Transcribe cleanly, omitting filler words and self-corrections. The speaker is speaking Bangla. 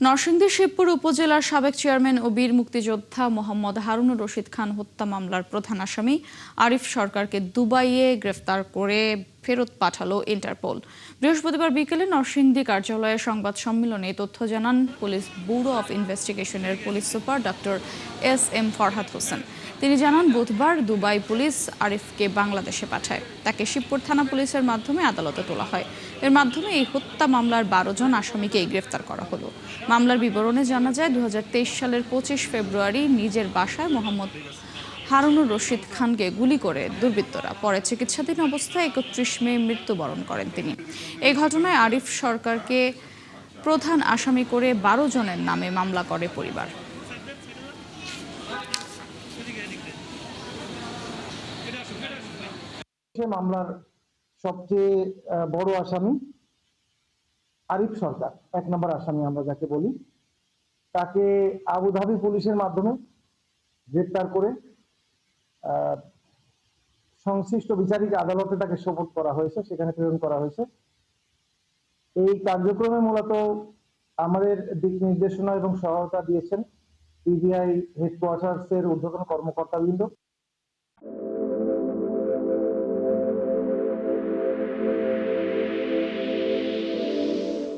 নরসিংদীর শিবপুর উপজেলার সাবেক চেয়ারম্যান ও বীর মুক্তিযোদ্ধা মোহাম্মদ হারুনুর রশিদ খান হত্যা মামলার প্রধান আসামি আরিফ সরকারকে দুবাইয়ে গ্রেফতার করে ফেরত পাঠালো ইন্টারপোল। বৃহস্পতিবার বিকেলে নরসিংদী কার্যালয়ে সংবাদ সম্মেলনে তথ্য জানান পুলিশ ব্যুরো অফ ইনভেস্টিগেশনের police super doctor S M. Farhad Hossain. তিনি জানান, বুধবার দুবাই পুলিশ আরিফকে বাংলাদেশে পাঠায়। তাকে শিবপুর থানা পুলিশের মাধ্যমে আদালতে তোলা হয়। এর মাধ্যমে এই হত্যা মামলার ১২ জন আসামিকে গ্রেফতার করা হলো। মামলার বিবরণে জানা যায়, ২০২৩ সালের ২৫ ফেব্রুয়ারি নিজের বাসায় মোহাম্মদ হারুনুর রশিদ খানকে গুলি করে দুর্বৃত্তরা। পরে চিকিৎসাধীন অবস্থায় ৩১ মে মৃত্যুবরণ করেন তিনি। এই ঘটনায় আরিফ সরকারকে প্রধান আসামি করে ১২ জনের নামে মামলা করে পরিবার। মামলার সবচেয়ে বড় আসামি আরিফ সরকার, ১ নম্বর আসামি আমরা যাকে বলি, তাকে আবুধাবি পুলিশের মাধ্যমে গ্রেপ্তার করে সংশ্লিষ্ট বিচারিক আদালতে তাকে সোপর্দ করা হয়েছে, সেখানে প্রেরণ করা হয়েছে। এই কার্যক্রমে মূলত আমাদের দিক নির্দেশনা এবং সহায়তা দিয়েছেন পিবিআই হেডকোয়ার্টার্সের ঊর্ধ্বতন কর্মকর্তাবৃন্দ।